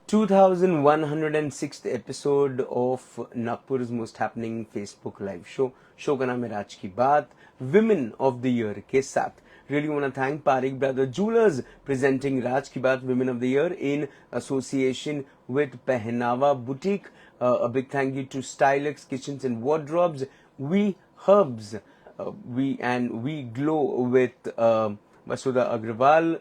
2106th episode of Nagpur's most happening Facebook live show. Show का नाम है राज की बात, विमेन ऑफ द ईयर के साथ. Really want to thank Parik Brother Jewelers presenting Raj Ki Baat Women of the Year in association with Pehnawa Boutique. A big thank you to Stylex Kitchens and Wardrobes, We Herbs, we glow with Masuda Agrawal.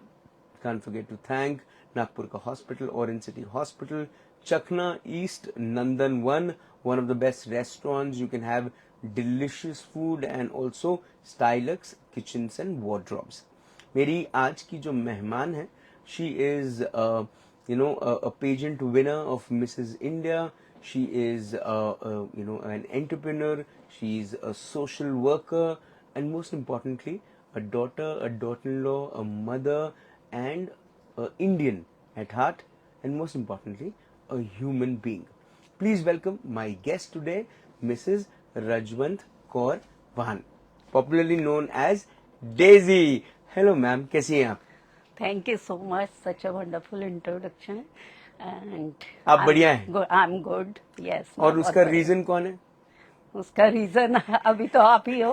Can't forget to thank Nagpur Ka Hospital, Orange City Hospital, Chakna East, Nandan one of the best restaurants. You can have delicious food and also Stylex Kitchens and Wardrobes. मेरी आज की जो मेहमान है, she is a pageant winner of Mrs. India. She is an entrepreneur. She is a social worker, and most importantly, a daughter, a daughter-in-law, a mother, and an Indian at heart, and most importantly, a human being. Please welcome my guest today, Mrs. Rajwant Kaur Vahan, popularly known as Daisy. Hello, ma'am. कैसी हैं आप? Thank you so much. Such a wonderful introduction. And आप बढ़िया हैं? I'm good. Yes. और उसका reason कौन है? उसका रीजन अभी तो आप ही हो.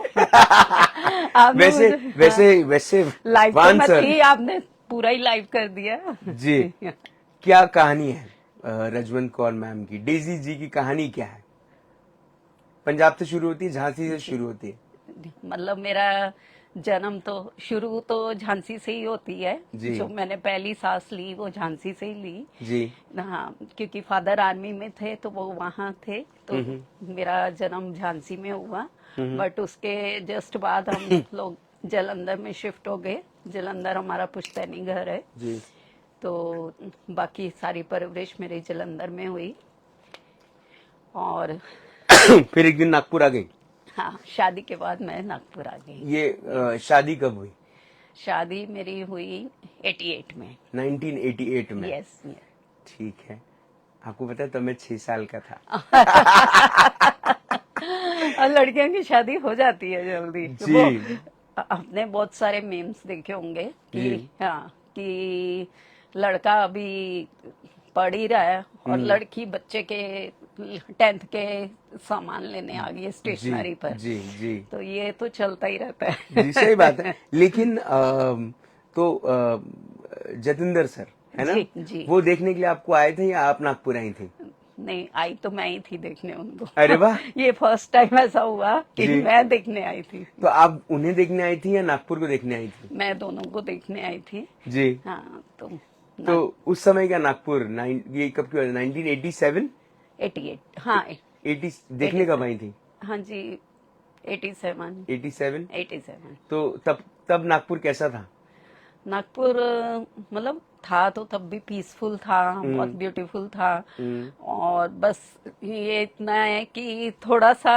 वैसे लाइव तो मत ही, आपने पूरा ही लाइव कर दिया जी. क्या कहानी है रजवंत कौर मैम की? डेजी जी की कहानी क्या है? पंजाब से शुरू होती है, झांसी से शुरू होती है? मतलब मेरा जन्म तो शुरू तो झांसी से ही होती है. जो मैंने पहली सांस ली वो झांसी से ही ली जी. हाँ, क्योंकि फादर आर्मी में थे तो वो वहाँ थे, तो मेरा जन्म झांसी में हुआ. बट उसके जस्ट बाद हम लोग जालंधर में शिफ्ट हो गए. जालंधर हमारा पुश्तैनी घर है जी. तो बाकी सारी परवरिश मेरे जालंधर में हुई. और फिर एक दिन नागपुर आ गई? हाँ, शादी के बाद मैं नागपुर आ गई. ये शादी कब हुई? शादी मेरी हुई 88 में. 1988 में? यस. ठीक है. आपको पता है तब मैं 6 साल का था. और लड़कियों की शादी हो जाती है जल्दी जी. आपने बहुत सारे मीम्स देखे होंगे कि हाँ, कि लड़का अभी पढ़ ही रहा है और लड़की बच्चे के 10th के सामान लेने आ गई स्टेशनरी पर. जी. तो ये तो चलता ही रहता है. जी, सही बात है. लेकिन जतिंदर सर है ना? जी. वो देखने के लिए आपको आए थे या आप नागपुर आई थी? नहीं, आई तो मैं ही थी देखने उनको. अरे वाह. ये फर्स्ट टाइम ऐसा हुआ कि मैं देखने आई थी. तो आप उन्हें देखने आई थी या नागपुर को देखने आई थी? मैं दोनों को देखने आई थी जी. हाँ. तो उस समय का नागपुर ये कब की बात है? 1987? 88. हाँ. 80 देखने कब आई थी? हाँ जी, 87. तो तब नागपुर कैसा था? नागपुर मतलब था तो तब भी पीसफुल था, बहुत ब्यूटीफुल था. और बस ये इतना है कि थोड़ा सा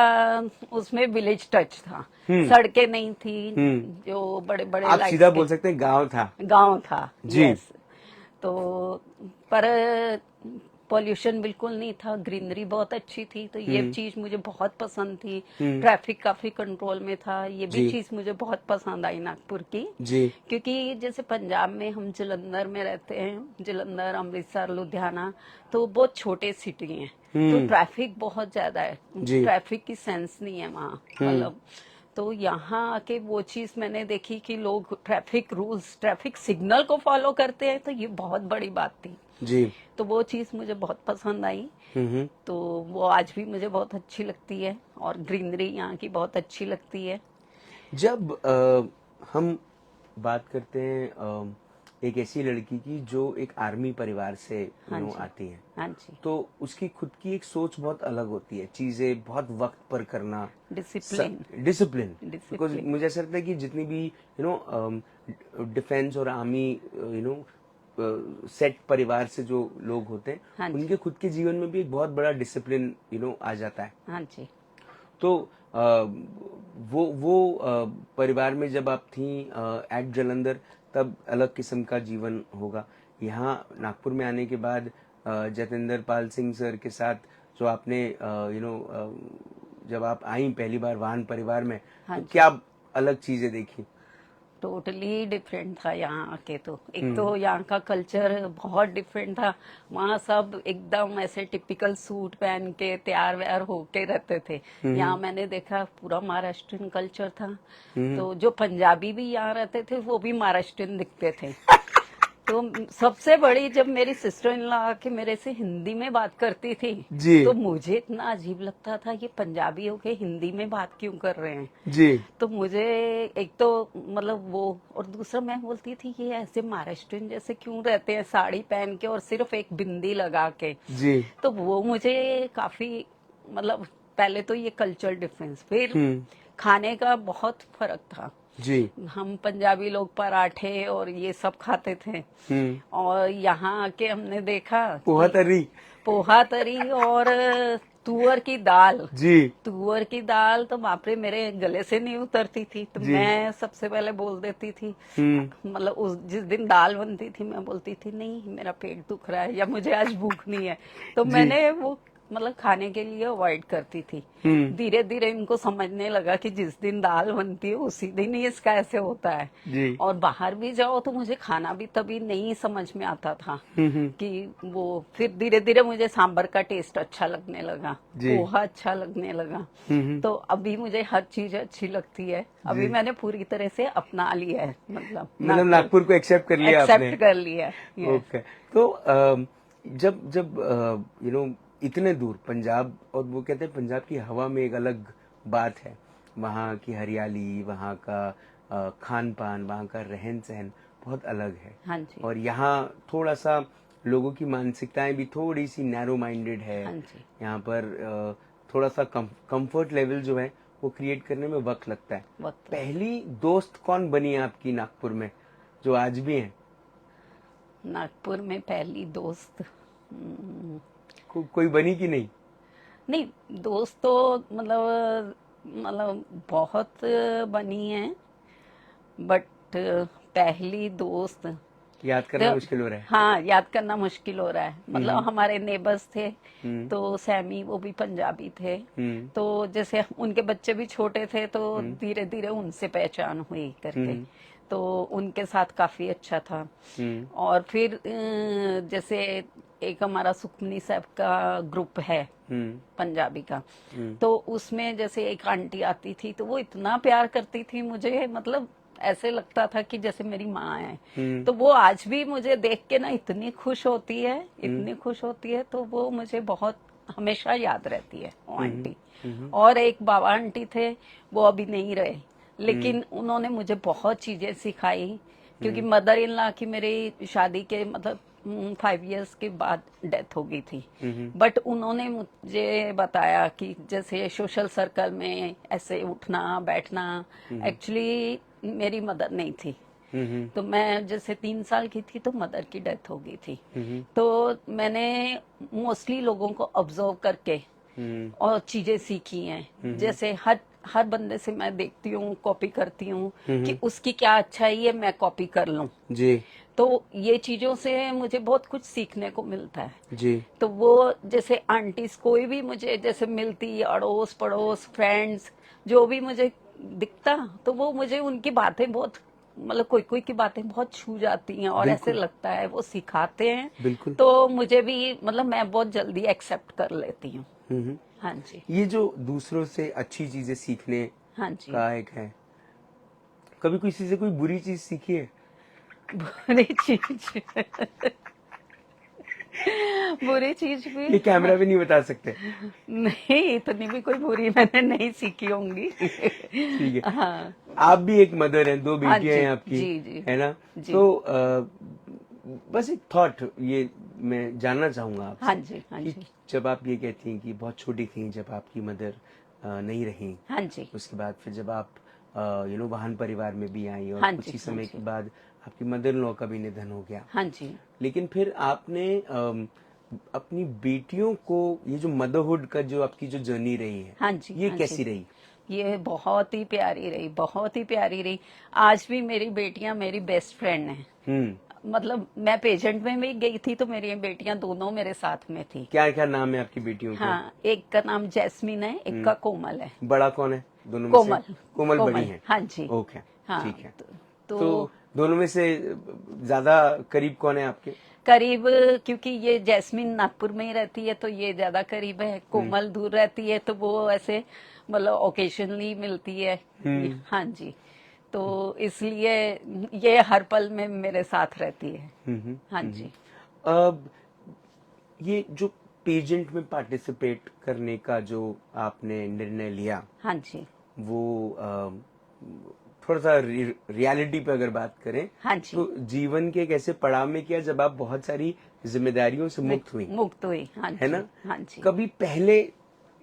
उसमें विलेज टच था. सड़कें नहीं थी जो बड़े बड़े. आप सीधा बोल सकते हैं गांव था जी. यस. तो पर पॉल्यूशन बिल्कुल नहीं था, ग्रीनरी बहुत अच्छी थी. तो ये चीज मुझे बहुत पसंद थी. ट्रैफिक काफी कंट्रोल में था. ये भी चीज मुझे बहुत पसंद आई नागपुर की जी. क्योंकि जैसे पंजाब में हम जालंधर में रहते हैं, जालंधर, अमृतसर, लुधियाना, तो बहुत छोटे सिटी हैं. तो ट्रैफिक बहुत ज्यादा है. ट्रैफिक की सेंस नहीं है वहाँ. मतलब तो यहाँ आके वो चीज मैंने देखी कि लोग ट्रैफिक रूल्स, ट्रैफिक सिग्नल को फॉलो करते हैं. तो ये बहुत बड़ी बात थी जी. तो वो चीज मुझे बहुत पसंद आई. तो वो आज भी मुझे बहुत अच्छी लगती है और ग्रीनरी यहाँ की बहुत अच्छी लगती है. जब हम बात करते हैं एक ऐसी लड़की की जो एक आर्मी परिवार से आती है. हाँ जी. तो उसकी खुद की एक सोच बहुत अलग होती है. चीजें बहुत वक्त पर करना, डिसिप्लिन. बिकॉज मुझे ऐसा लगता है कि जितनी भी डिफेंस और आर्मी सेट परिवार से जो लोग होते हैं, उनके खुद के जीवन में भी एक बहुत बड़ा डिसिप्लिन आ जाता है. हाँ जी. तो वो परिवार में जब आप थी एट जालंधर, तब अलग किस्म का जीवन होगा. यहाँ नागपुर में आने के बाद जतिंदर पाल सिंह सर के साथ जो आपने जब आप आई पहली बार वाहन परिवार में, तो क्या अलग चीजें देखी? टोटली डिफरेंट था यहाँ आके। तो एक तो यहाँ का कल्चर बहुत डिफरेंट था। वहाँ सब एकदम ऐसे टिपिकल सूट पहन के तैयार व्यार होके रहते थे। यहाँ मैंने देखा पूरा महाराष्ट्रियन कल्चर था। तो जो पंजाबी भी यहाँ रहते थे वो भी महाराष्ट्रियन दिखते थे। तो सबसे बड़ी, जब मेरी सिस्टर इन लॉ आके मेरे से हिंदी में बात करती थी जी। तो मुझे इतना अजीब लगता था, ये पंजाबी होके हिंदी में बात क्यों कर रहे हैं। जी। तो मुझे एक तो मतलब वो, और दूसरा मैं बोलती थी ये ऐसे महाराष्ट्रियन जैसे क्यों रहते हैं साड़ी पहन के और सिर्फ एक बिंदी लगा के। जी। तो वो मुझे काफी, मतलब पहले तो ये कल्चरल डिफरेंस, फिर खाने का बहुत फर्क था। जी। हम पंजाबी लोग पराठे और ये सब खाते थे, और यहाँ आके हमने देखा पोहा तरी। पोहा तरी और तुअर की दाल। जी। तुअर की दाल तो बाप रे मेरे गले से नहीं उतरती थी। तो मैं सबसे पहले बोल देती थी, मतलब उस जिस दिन दाल बनती थी मैं बोलती थी नहीं मेरा पेट दुख रहा है या मुझे आज भूख नहीं है। तो मैंने वो मतलब खाने के लिए अवॉइड करती थी। धीरे धीरे इनको समझने लगा कि जिस दिन दाल बनती है उसी दिन ही इसका ऐसे होता है। जी। और बाहर भी जाओ तो मुझे खाना भी तभी नहीं समझ में आता था कि वो, फिर धीरे धीरे मुझे सांबर का टेस्ट अच्छा लगने लगा, पोहा अच्छा लगने लगा। तो अभी मुझे हर चीज अच्छी लगती है। अभी मैंने पूरी तरह से अपना लिया है, मतलब नागपुर को एक्सेप्ट कर लिया आपने। एक्सेप्ट कर लिया। ओके। तो जब जब इतने दूर पंजाब, और वो कहते हैं पंजाब की हवा में एक अलग बात है, वहाँ की हरियाली, वहाँ का खान पान, वहाँ का रहन सहन बहुत अलग है। हाँ जी। और यहाँ थोड़ा सा लोगों की मानसिकताएं भी थोड़ी सी नैरो माइंडेड है। हाँ जी। यहाँ पर थोड़ा सा कंफर्ट लेवल जो है वो क्रिएट करने में वक्त लगता है। पहली दोस्त कौन बनी है आपकी नागपुर में जो आज भी है? नागपुर में पहली दोस्त कोई बनी कि नहीं? नहीं, दोस्त तो मतलब बहुत बनी है, बट पहली दोस्त याद करना मुश्किल हो रहा है। हाँ, याद करना मुश्किल हो रहा है। मतलब हमारे नेबर्स थे, तो सैमी वो भी पंजाबी थे। तो जैसे उनके बच्चे भी छोटे थे तो धीरे धीरे उनसे पहचान हुई करके, तो उनके साथ काफी अच्छा था। और फिर जैसे एक हमारा सुखमनी साहब का ग्रुप है पंजाबी का, तो उसमें जैसे एक आंटी आती थी तो वो इतना प्यार करती थी मुझे, मतलब ऐसे लगता था कि जैसे मेरी माँ है। तो वो आज भी मुझे देख के ना इतनी खुश होती है, इतनी खुश होती है, तो वो मुझे बहुत हमेशा याद रहती है वो आंटी। और एक बाबा आंटी थे, वो अभी नहीं रहे, लेकिन उन्होंने मुझे बहुत चीजें सिखाई, क्योंकि मदर इन लॉ की मेरी शादी के मतलब 5 इयर्स के बाद डेथ हो गई थी। बट उन्होंने मुझे बताया कि जैसे सोशल सर्कल में ऐसे उठना बैठना, एक्चुअली मेरी मदर नहीं थी। तो मैं जैसे 3 साल की थी तो मदर की डेथ हो गई थी। तो मैंने मोस्टली लोगों को ऑब्जर्व करके और चीजें सीखी हैं। जैसे हर बंदे से मैं देखती हूँ, कॉपी करती हूँ कि उसकी क्या अच्छाई है मैं कॉपी कर लूं जी। तो ये चीजों से मुझे बहुत कुछ सीखने को मिलता है जी। तो वो जैसे आंटीज कोई भी मुझे जैसे मिलती, अड़ोस पड़ोस फ्रेंड्स जो भी मुझे दिखता, तो वो मुझे उनकी बातें बहुत, मतलब कोई कोई की बातें बहुत छू जाती हैं और ऐसे लगता है वो सिखाते हैं। बिल्कुल। तो मुझे भी मतलब मैं बहुत जल्दी एक्सेप्ट कर लेती हूँ। हाँ जी। ये जो दूसरों से अच्छी चीजें सीखने हाँ जी का एक है, कभी किसी से कोई बुरी चीज सीखी है? बुरी चीज बुरी चीज भी ये कैमरा भी नहीं बता सकते। नहीं, इतनी भी कोई बुरी मैंने नहीं सीखी होंगी। ठीक है। हाँ, आप भी एक मदर हैं, 2 बेटियां हैं आपकी, जी जी है ना? जी। तो बस एक थॉट ये मैं जानना चाहूंगा आपसे। हाँ जी, हाँ कि जी। जब आप ये कहती हैं कि बहुत छोटी थी जब आपकी मदर नहीं रही, हाँ जी, उसके बाद फिर जब आप वाहन परिवार में भी आई और हाँ कुछ जी, ही हाँ समय जी। के बाद आपकी मदर इन लॉ का भी निधन हो गया, हाँ जी। लेकिन फिर आपने अपनी बेटियों को, ये जो मदरहुड का जो आपकी जो जर्नी रही है, हाँ जी, ये हाँ कैसी जी। रही? ये बहुत ही प्यारी रही, बहुत ही प्यारी रही। आज भी मेरी बेटियां मेरी बेस्ट फ्रेंड हैं। मतलब मैं पेजेंट में भी गई थी तो मेरी बेटियां दोनों मेरे साथ में थी। क्या क्या नाम है आपकी बेटियों के? हाँ, एक का नाम जैस्मिन है, एक का कोमल है। बड़ा कौन है दोनों में कोमल। से? कोमल बड़ी है। हाँ जी। ओके, हाँ, ठीक है। तो दोनों में से ज्यादा करीब कौन है आपके? करीब, क्योंकि ये जैस्मिन नागपुर में ही रहती है तो ये ज्यादा करीब है, कोमल दूर रहती है तो वो ऐसे मतलब ओकेशनली मिलती है। हाँ जी, तो इसलिए ये हर पल में मेरे साथ रहती है। हाँ जी। अब ये जो पेजेंट में पार्टिसिपेट करने का जो आपने निर्णय लिया, हाँ जी। वो थोड़ा सा रियलिटी पे अगर बात करें, हाँ जी। तो जीवन के एक ऐसे पड़ाव में किया जब आप बहुत सारी जिम्मेदारियों से मुक्त हुई, हाँ है जी। ना? हाँ जी। कभी पहले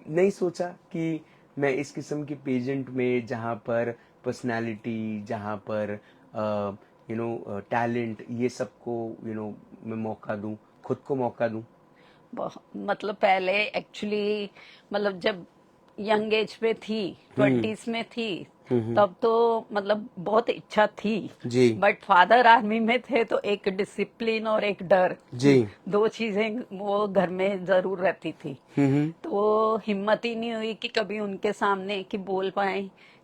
नहीं सोचा कि मैं इस किस्म के पेजेंट में, जहां पर पर्सनालिटी, जहां पर टैलेंट, ये सबको मैं मौका दूं, खुद को मौका दूं? मतलब पहले एक्चुअली, मतलब जब यंग एज में थी, 20s में थी, तब तो मतलब बहुत इच्छा थी। जी बट फादर आर्मी में थे तो एक डिसिप्लिन और एक डर, जी। दो चीजें वो घर में जरूर रहती थी। तो हिम्मत ही नहीं हुई कि कभी उनके सामने कि बोल पाए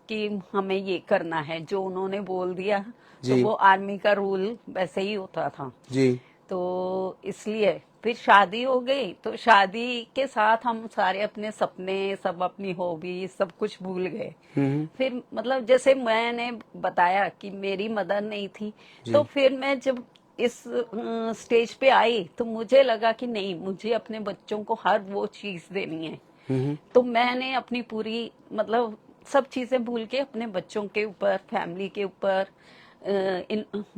कि हमें ये करना है, जो उन्होंने बोल दिया तो जी वो आर्मी का रूल वैसे ही होता था। जी। तो इसलिए फिर शादी हो गई, तो शादी के साथ हम सारे अपने सपने, सब अपनी हॉबी, सब कुछ भूल गए। फिर मतलब जैसे मैंने बताया कि मेरी मदर नहीं थी, तो फिर मैं जब इस स्टेज पे आई तो मुझे लगा कि नहीं, मुझे अपने बच्चों को हर वो चीज देनी है। तो मैंने अपनी पूरी मतलब सब चीजें भूल के अपने बच्चों के ऊपर, फैमिली के ऊपर,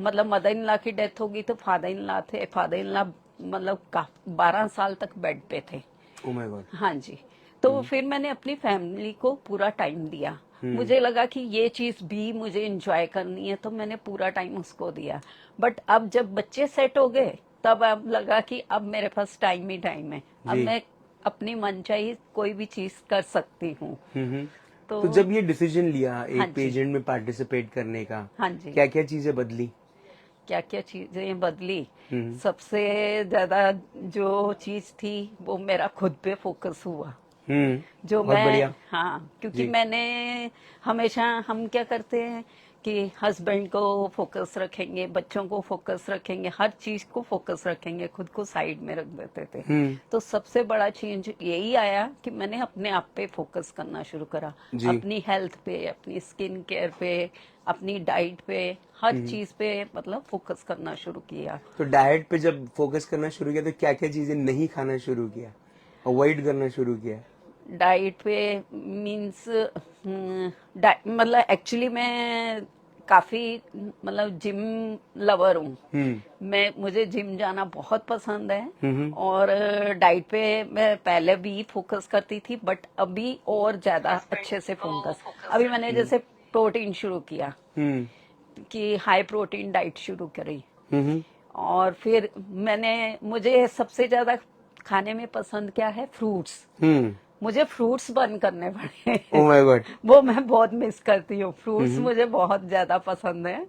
मतलब मदर इन लॉ की डेथ होगी तो फादर इन लॉ थे, फादर इन लॉ मतलब 12 साल तक बेड पे थे। Oh my God. हाँ जी। तो फिर मैंने अपनी फैमिली को पूरा टाइम दिया। मुझे लगा कि ये चीज भी मुझे एंजॉय करनी है तो मैंने पूरा टाइम उसको दिया। बट अब जब बच्चे सेट हो गए तब अब लगा कि अब मेरे पास टाइम ही टाइम है, अब जी। मैं अपनी मनचाही कोई भी चीज कर सकती हूँ। तो जब ये डिसीजन लिया हाँ एक जी। पेजेंट में पार्टिसिपेट करने का, हाँ जी। क्या क्या चीजें बदली? क्या क्या चीजें बदली? सबसे ज्यादा जो चीज थी वो मेरा खुद पे फोकस हुआ। जो बहुत मैं, बढ़िया। हाँ, क्योंकि जी मैंने हमेशा, हम क्या करते हैं कि हस्बैंड को फोकस रखेंगे, बच्चों को फोकस रखेंगे, हर चीज को फोकस रखेंगे, खुद को साइड में रख देते थे। तो सबसे बड़ा चेंज यही आया कि मैंने अपने आप पे फोकस करना शुरू करा, जी। अपनी हेल्थ पे, अपनी स्किन केयर पे, अपनी डाइट पे, हर चीज पे मतलब फोकस करना शुरू किया। तो डाइट पे जब फोकस करना शुरू किया तो क्या क्या चीजें नहीं खाना शुरू किया, अवॉइड करना शुरू किया? डाइट पे मीन्स मतलब एक्चुअली मैं काफी मतलब जिम लवर हूँ। मैं, मुझे जिम जाना बहुत पसंद है और डाइट पे मैं पहले भी फोकस करती थी, बट अभी और ज्यादा अच्छे से फोकस। अभी मैंने जैसे प्रोटीन शुरू किया कि हाई प्रोटीन डाइट शुरू करी। और फिर मुझे सबसे ज्यादा खाने में पसंद क्या है? फ्रूट्स। मुझे फ्रूट्स बंद करने पड़े। Oh my God. वो मैं बहुत मिस करती हूँ, फ्रूट्स मुझे बहुत ज्यादा पसंद है।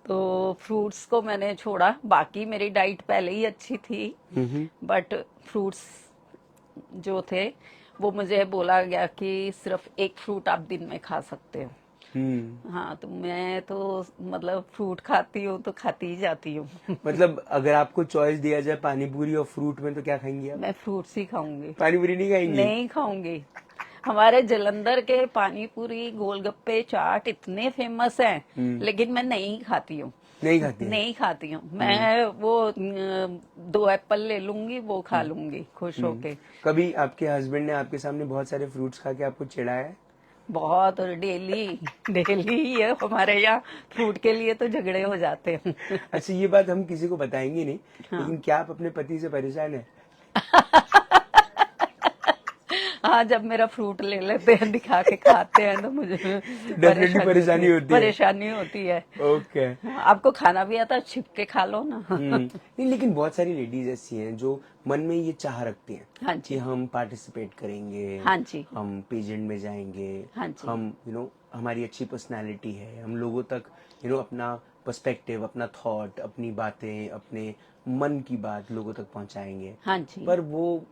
तो फ्रूट्स को मैंने छोड़ा, बाकी मेरी डाइट पहले ही अच्छी थी, बट फ्रूट्स जो थे वो मुझे बोला गया कि सिर्फ एक फ्रूट आप दिन में खा सकते हो। हाँ, तो मैं तो मतलब फ्रूट खाती हूँ तो खाती ही जाती हूँ। मतलब अगर आपको चॉइस दिया जाए पानी पूरी और फ्रूट में, तो क्या खाएंगी आप? मैं फ्रूट्स ही खाऊंगी। पानी पूरी नहीं खाएंगी? नहीं खाऊंगी। हमारे जलंधर के पानी पूरी, गोलगप्पे, चाट इतने फेमस हैं, लेकिन मैं नहीं खाती हूँ। नहीं खाती है? नहीं खाती हूँ मैं। वो 2 एप्पल ले लूंगी, वो खा लूंगी खुश होके। कभी आपके हस्बैंड ने आपके सामने बहुत सारे फ्रूट्स खा के आपको चिढ़ाया है? बहुत, डेली डेली ये हमारे यहाँ फ्रूट के लिए तो झगड़े हो जाते हैं। अच्छा, ये बात हम किसी को बताएंगे नहीं, हाँ। लेकिन क्या आप अपने पति से परेशान है? हाँ, जब मेरा फ्रूट ले लेते हैं, दिखा के खाते हैं तो मुझे तो डेफिनेटली परेशानी होती है। परेशानी होती है। ओके। हाँ, आपको खाना भी आता है, छिप के खा लो ना। नहीं, लेकिन बहुत सारी लेडीज ऐसी हैं जो मन में ये चाह रखती हैं हाँ कि जी। हम पार्टिसिपेट करेंगे, हाँ जी। हम पेजेंट में जाएंगे, हाँ जी। हम हमारी अच्छी पर्सनालिटी है, हम लोगों तक अपना पर्सपेक्टिव, अपना थॉट, अपनी बातें, अपने मन की बात लोगों तक पहुंचाएंगे। हाँ जी। पर वो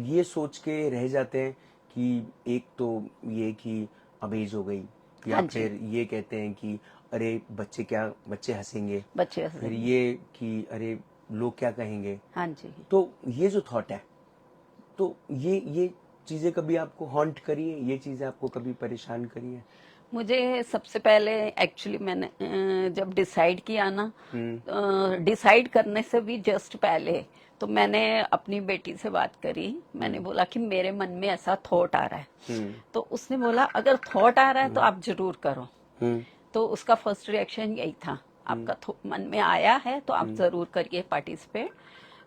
ये सोच के रह जाते हैं कि एक तो ये कि अब एज हो गई, या हाँ जी। फिर ये कहते हैं कि अरे बच्चे हंसेंगे, बच्चे फिर ये कि अरे लोग क्या कहेंगे। हाँ जी। तो ये जो थॉट है, तो ये चीजें कभी आपको हॉन्ट करी है, ये चीजें आपको कभी परेशान करी है? मुझे सबसे पहले एक्चुअली मैंने जब डिसाइड किया ना, डिसाइड करने से भी जस्ट पहले तो मैंने अपनी बेटी से बात करी। मैंने बोला कि मेरे मन में ऐसा थॉट आ रहा है। तो उसने बोला अगर थॉट आ रहा है तो आप जरूर करो। तो उसका फर्स्ट रिएक्शन यही था, आपका मन में आया है तो आप जरूर करिए पार्टिसिपेट।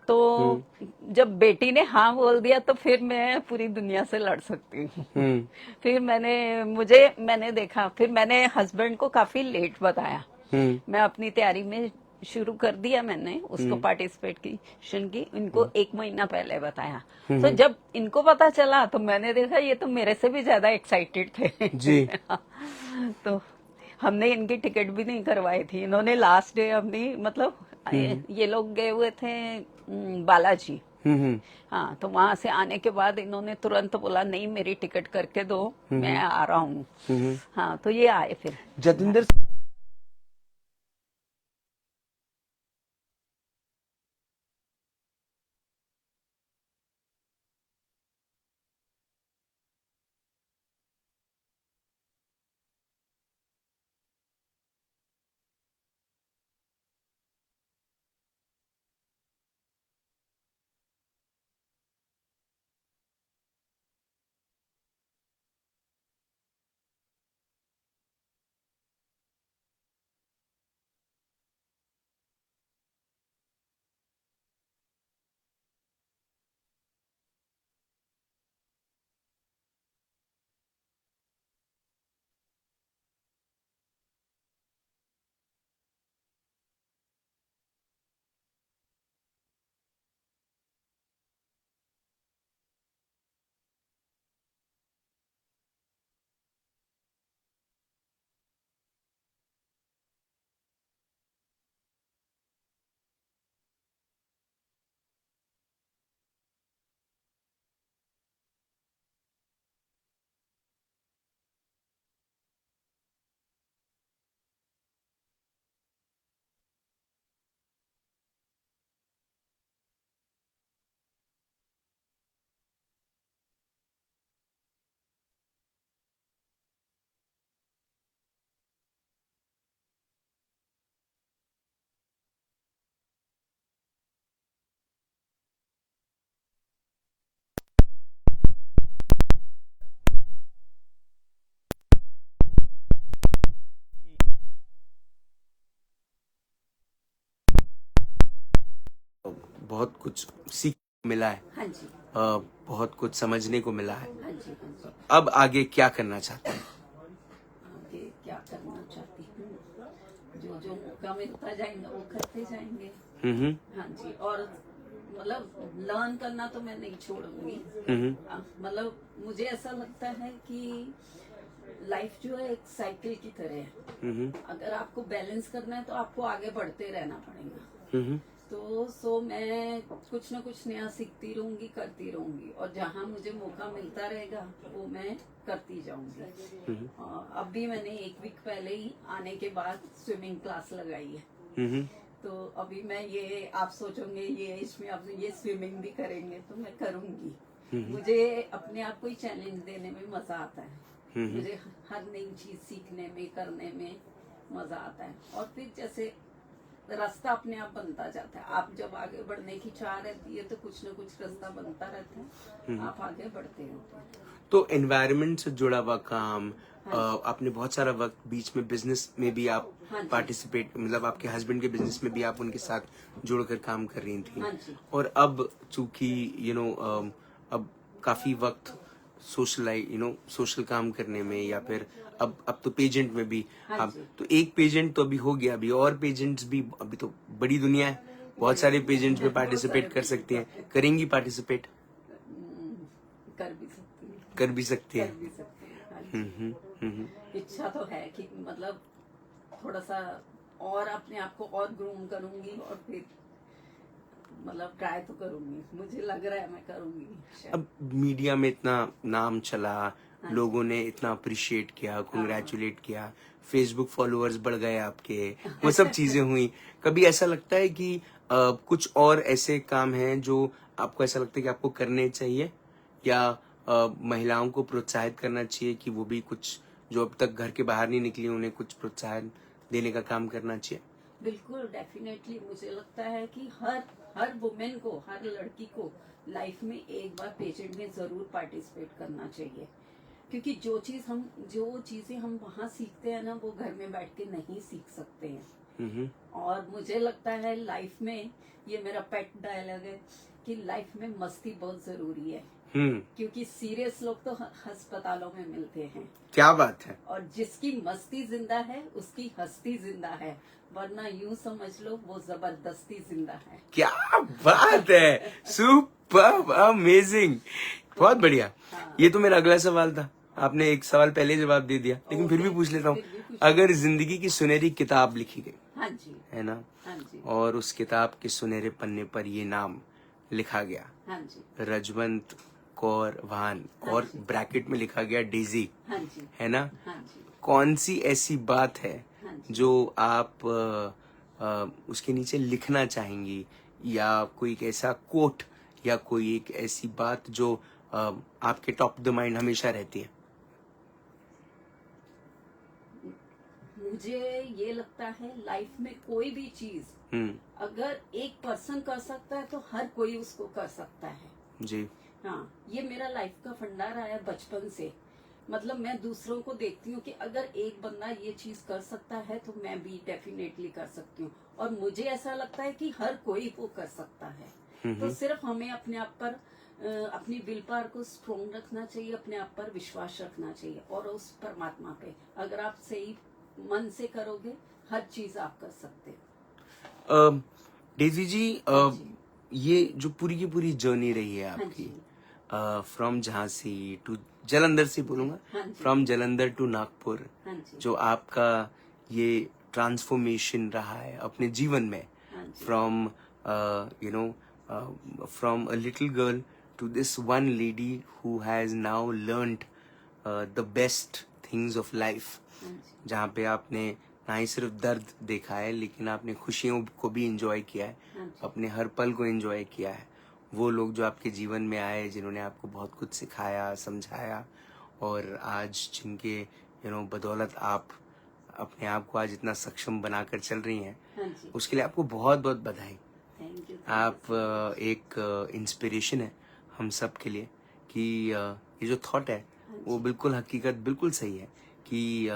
तो जब बेटी ने हाँ बोल दिया तो फिर मैं पूरी दुनिया से लड़ सकती हूँ। फिर मैंने देखा, फिर मैंने हस्बैंड को काफी लेट बताया। मैं अपनी तैयारी में शुरू कर दिया, मैंने उसको पार्टिसिपेशन की इनको 1 महीना पहले बताया। तो जब इनको पता चला तो मैंने देखा ये तो मेरे से भी ज्यादा एक्साइटेड थे जी। तो हमने इनकी टिकट भी नहीं करवाई थी। इन्होंने लास्ट डे अपनी मतलब ये लोग गए हुए थे बालाजी। हाँ, तो वहां से आने के बाद इन्होंने तुरंत बोला नहीं मेरी टिकट करके दो, मैं आ रहा हूँ। हाँ, तो ये आए फिर। जतिंदर बहुत कुछ सीख मिला है। हाँ जी। बहुत कुछ समझने को मिला है। हाँ जी। हाँ जी। अब आगे क्या करना चाहते हैं? आगे क्या करना चाहती हूँ, जो जो मौका मिलता जाएगा वो करते जाएंगे। हाँ जी। और मतलब लर्न करना तो मैं नहीं छोड़ूंगी। मतलब मुझे ऐसा लगता है कि लाइफ जो है एक साइकिल की तरह है। अगर आपको बैलेंस करना है तो आपको आगे बढ़ते रहना पड़ेगा। तो मैं कुछ ना कुछ नया सीखती रहूंगी, करती रहूंगी, और जहाँ मुझे मौका मिलता रहेगा वो मैं करती जाऊंगी। अब भी मैंने 1 वीक पहले ही आने के बाद स्विमिंग क्लास लगाई है। तो अभी मैं ये आप सोचोगे ये इसमें अब ये स्विमिंग भी करेंगे तो मैं करूंगी। मुझे अपने आप को ही चैलेंज देने में मजा आता है। मुझे हर नई चीज सीखने में, करने में मजा आता है। और फिर जैसे रास्ता अपने आप बनता जाता है। आप जब आगे बढ़ने की चाह रहती है तो कुछ ना कुछ रास्ता बनता रहता है, आप आगे बढ़ते रहते हैं। तो एनवायरनमेंट से जुड़ा हुआ काम, हाँ आपने बहुत सारा वक्त बीच में बिजनेस में भी आप हाँ जी। पार्टिसिपेट, मतलब आपके हस्बैंड के बिजनेस में भी आप उनके साथ जुड़कर काम कर रही थी। हाँ जी। और अब चूंकि अब काफी वक्त सोशल काम करने में, या फिर अब तो पेजेंट में भी हाँ आप, जी। तो एक पेजेंट तो अभी हो गया, अभी और पेजेंट्स भी, अभी तो बड़ी दुनिया है, बहुत सारे पेजेंट्स में पार्टिसिपेट कर सकती हैं। करेंगी पार्टिसिपेट? कर भी सकती है। कर भी सकती कर है। भी सकते हैं। हाँ जी। इच्छा तो है कि मतलब थोड़ा सा और अपने आप को और ग्रूम करूंगी, और फिर मतलब ट्राई तो करूंगी। मुझे लग रहा है मैं करूंगी शायद। अब मीडिया में इतना नाम चला, लोगों ने इतना अप्रिशिएट किया, कंग्रेचुलेट किया, फेसबुक फॉलोअर्स बढ़ गए आपके, वो सब चीजें हुई। कभी ऐसा लगता है कि कुछ और ऐसे काम हैं जो आपको ऐसा लगता है कि आपको करने चाहिए, या महिलाओं को प्रोत्साहित करना चाहिए कि वो भी कुछ जो अब तक घर के बाहर नहीं निकली उन्हें कुछ प्रोत्साहन देने का काम करना चाहिए? बिल्कुल, डेफिनेटली मुझे लगता है कि हर वुमेन को, हर लड़की को लाइफ में एक बार पेजेंट में जरूर पार्टिसिपेट करना चाहिए, क्योंकि जो चीजें हम वहाँ सीखते हैं ना, वो घर में बैठ के नहीं सीख सकते हैं। और मुझे लगता है लाइफ में, ये मेरा पेट डायलॉग है कि लाइफ में मस्ती बहुत जरूरी है, क्योंकि सीरियस लोग तो अस्पतालों में मिलते हैं। क्या बात है। और जिसकी मस्ती जिंदा है उसकी हस्ती जिंदा है, वरना यूं समझ लो वो जबरदस्ती जिंदा है। क्या बात है, सुपर अमेजिंग, बहुत बढ़िया। ये तो मेरा अगला सवाल था, आपने एक सवाल पहले जवाब दे दिया, लेकिन फिर भी पूछ लेता हूँ। अगर जिंदगी की सुनहरी किताब लिखी गई, हाँ जी, है ना, हाँ जी, और उस किताब के सुनहरे पन्ने पर ये नाम लिखा गया, हाँ जी, रजवंत कौर वाहन, और ब्रैकेट में लिखा गया डेजी, हाँ जी, है ना, हाँ जी, कौन सी ऐसी बात है हाँ जी। जो आप उसके नीचे लिखना चाहेंगी, या कोई एक ऐसा कोट या कोई एक ऐसी बात जो आपके टॉप ऑफ द माइंड हमेशा रहती है? मुझे ये लगता है लाइफ में कोई भी चीज अगर एक पर्सन कर सकता है तो हर कोई उसको कर सकता है जी। हाँ, ये मेरा लाइफ का फंडा रहा है बचपन से। मतलब मैं दूसरों को देखती हूँ कि अगर एक बंदा ये चीज कर सकता है तो मैं भी डेफिनेटली कर सकती हूँ, और मुझे ऐसा लगता है कि हर कोई वो कर सकता है। तो सिर्फ हमें अपने आप पर अपनी विल पावर को स्ट्रोंग रखना चाहिए, अपने आप पर विश्वास रखना चाहिए, और उस परमात्मा पे अगर आप सही मन से करोगे हर चीज आप कर सकते हो। डेजी जी, ये जो पूरी की पूरी जर्नी रही है आपकी, फ्रॉम झांसी टू जलंधर से बोलूंगा, फ्रॉम जलंधर टू नागपुर, जो आपका ये ट्रांसफॉर्मेशन रहा है अपने जीवन में, from from a little girl to this one lady who has now learned the best things of life, जहाँ पे आपने ना ही सिर्फ दर्द देखा है लेकिन आपने खुशियों को भी एंजॉय किया है, अपने हर पल को एंजॉय किया है। वो लोग जो आपके जीवन में आए, जिन्होंने आपको बहुत कुछ सिखाया, समझाया, और आज जिनके बदौलत आप अपने आप को आज इतना सक्षम बनाकर चल रही हैं, उसके लिए आपको बहुत बहुत बधाई। आप एक इंस्पिरेशन है हम सब के लिए कि ये जो थॉट है वो बिल्कुल हकीकत, बिल्कुल सही है कि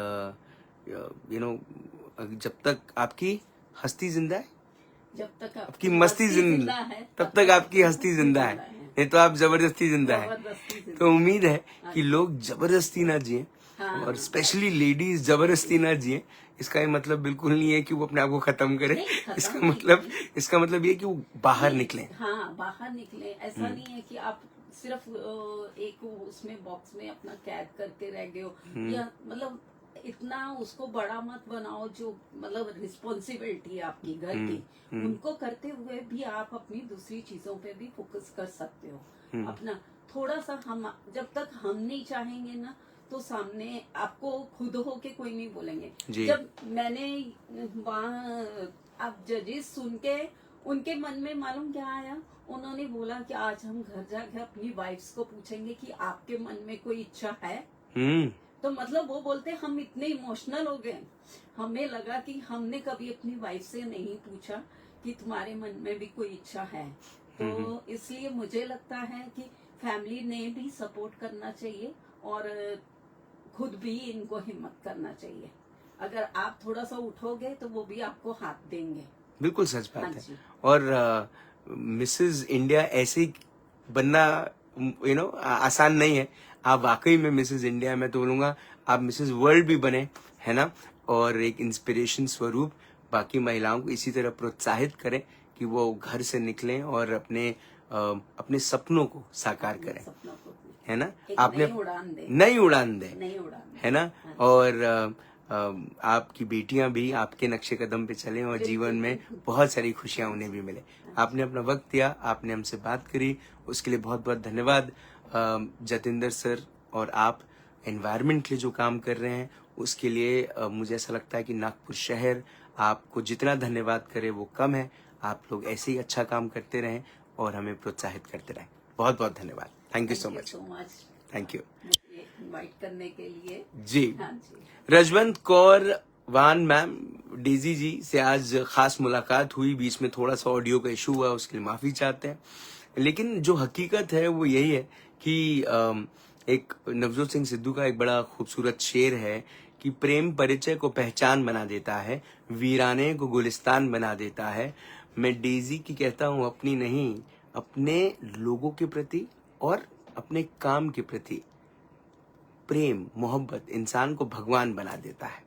जब तक आपकी हस्ती जिंदा है, जब तक आपकी मस्ती जिंदा है, तब तक आपकी हस्ती जिंदा है, नहीं तो आप जबरदस्ती जिंदा है। तो उम्मीद है कि लोग जबरदस्ती ना जिए, और स्पेशली लेडीज जबरदस्ती ना जिए। इसका ये मतलब बिल्कुल नहीं है कि वो अपने आप को खत्म करे, इसका मतलब ये कि वो बाहर निकले। हाँ, बाहर निकले। ऐसा नहीं है कि आप सिर्फ एक उसमें बॉक्स में अपना कैद करके रह गए हो, या मतलब इतना उसको बड़ा मत बनाओ जो मतलब रिस्पॉन्सिबिलिटी है आपकी घर की, उनको करते हुए भी आप अपनी दूसरी चीजों पे भी फोकस कर सकते हो। अपना थोड़ा सा हम जब तक हम नहीं चाहेंगे ना, तो सामने आपको खुद हो के कोई नहीं बोलेंगे। जब मैंने वहाँ आप जजेस सुन के उनके मन में मालूम क्या आया, उन्होंने बोला कि आज हम घर जाके अपनी वाइफ्स को पूछेंगे कि आपके मन में कोई इच्छा है। तो मतलब वो बोलते हम इतने इमोशनल हो गए, हमें लगा कि हमने कभी अपनी वाइफ से नहीं पूछा कि तुम्हारे मन में भी कोई इच्छा है। तो इसलिए मुझे लगता है कि फैमिली ने भी सपोर्ट करना चाहिए, और खुद भी इनको हिम्मत करना चाहिए। अगर आप थोड़ा सा उठोगे तो वो भी आपको हाथ देंगे। बिल्कुल सच बात है। और मिसेज इंडिया ऐसे ही बनना आसान नहीं है। आप वाकई में मिसेज इंडिया, मैं तो बोलूंगा आप मिसेज वर्ल्ड भी बने, है ना, और एक इंस्पिरेशन स्वरूप बाकी महिलाओं को इसी तरह प्रोत्साहित करें कि वो घर से निकलें और अपने सपनों को साकार करें, है ना, आपने नई उड़ान दे, है ना, और आपकी बेटियां भी आपके नक्शे कदम पे चलें और जीवन में बहुत सारी खुशियां उन्हें भी मिले। आपने अपना वक्त दिया, आपने हमसे बात करी, उसके लिए बहुत बहुत धन्यवाद। जतिंदर सर और आप एनवायरनमेंट के लिए जो काम कर रहे हैं उसके लिए मुझे ऐसा लगता है कि नागपुर शहर आपको जितना धन्यवाद करे वो कम है। आप लोग ऐसे ही अच्छा काम करते रहें और हमें प्रोत्साहित करते रहें। बहुत बहुत धन्यवाद। Thank you so much. Thank you invite करने के लिए। जी। हाँ जी। रजवंत कौर वान मैम, डेजी जी से आज खास मुलाकात हुई, बीच में थोड़ा सा ऑडियो का इशू हुआ, उसके लिए माफी चाहते हैं। लेकिन जो हकीकत है वो यही है कि एक नवजोत सिंह सिद्धू का एक बड़ा खूबसूरत शेर है कि प्रेम परिचय को पहचान बना देता है, वीराने को गुलिस्तान बना देता है। मैं डेजी की कहता हूँ अपनी नहीं, अपने लोगों के प्रति और अपने काम के प्रति प्रेम मोहब्बत इंसान को भगवान बना देता है।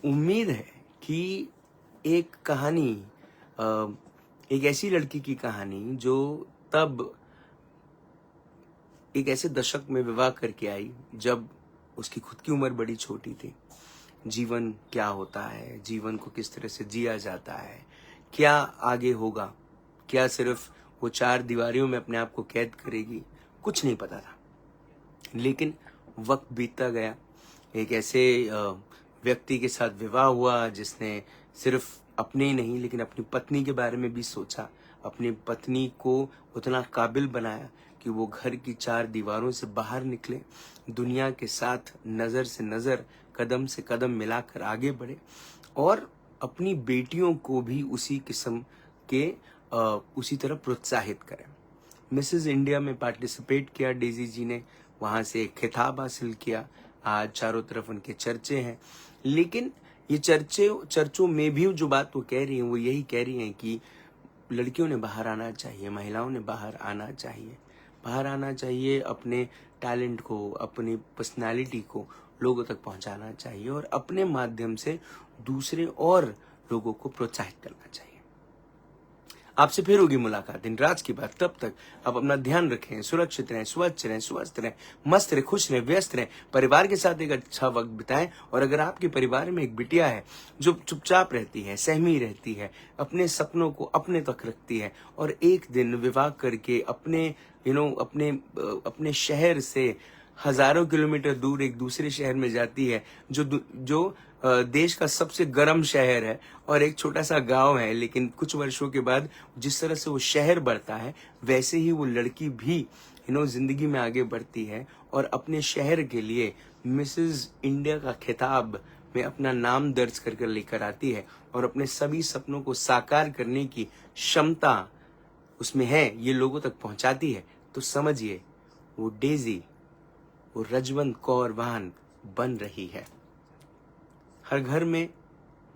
उम्मीद है कि एक कहानी, एक ऐसी लड़की की कहानी जो तब एक ऐसे दशक में विवाह करके आई जब उसकी खुद की उम्र बड़ी छोटी थी। जीवन क्या होता है, जीवन को किस तरह से जिया जाता है, क्या आगे होगा, क्या सिर्फ वो चार दीवारियों में अपने आप को कैद करेगी, कुछ नहीं पता था। लेकिन वक्त बीतता गया, एक ऐसे व्यक्ति के साथ विवाह हुआ जिसने सिर्फ अपने ही नहीं लेकिन अपनी पत्नी के बारे में भी सोचा, अपनी पत्नी को उतना काबिल बनाया कि वो घर की चार दीवारों से बाहर निकले, दुनिया के साथ नज़र से नज़र, कदम से कदम मिलाकर आगे बढ़े और अपनी बेटियों को भी उसी किस्म के उसी तरह प्रोत्साहित करें। मिसेस इंडिया में पार्टिसिपेट किया डेजी जी ने, वहाँ से एक खिताब हासिल किया। आज चारों तरफ उनके चर्चे हैं। लेकिन ये चर्चों में भी जो बात वो कह रही हैं वो यही कह रही हैं कि लड़कियों ने बाहर आना चाहिए, महिलाओं ने बाहर आना चाहिए, बाहर आना चाहिए, अपने टैलेंट को, अपनी पर्सनालिटी को लोगों तक पहुंचाना चाहिए और अपने माध्यम से दूसरे और लोगों को प्रोत्साहित करना चाहिए। आपसे फिर होगी मुलाकात दिन रात की बात। तब तक आप अपना ध्यान रखें, सुरक्षित रहें, स्वच्छ रहें, स्वस्थ रहें, मस्त रहें, खुश रहें, व्यस्त रहें, परिवार के साथ एक अच्छा वक्त बिताएं। और अगर आपके परिवार में एक बिटिया है जो चुपचाप रहती है, सहमी रहती है, अपने सपनों को अपने तक रखती है और एक दिन विवाह करके अपने अपने शहर से हजारों किलोमीटर दूर एक दूसरे शहर में जाती है, जो देश का सबसे गर्म शहर है और एक छोटा सा गांव है, लेकिन कुछ वर्षों के बाद जिस तरह से वो शहर बढ़ता है वैसे ही वो लड़की भी जिंदगी में आगे बढ़ती है और अपने शहर के लिए मिसेस इंडिया का खिताब में अपना नाम दर्ज कर लेकर आती है और अपने सभी सपनों को साकार करने की क्षमता उसमें है, ये लोगों तक पहुंचाती है। तो समझिए वो डेजी, वो रजवंत कौर वान बन रही है। हर घर में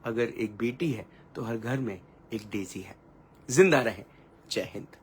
अगर एक बेटी है तो हर घर में एक डेजी है। जिंदा रहे। जय हिंद।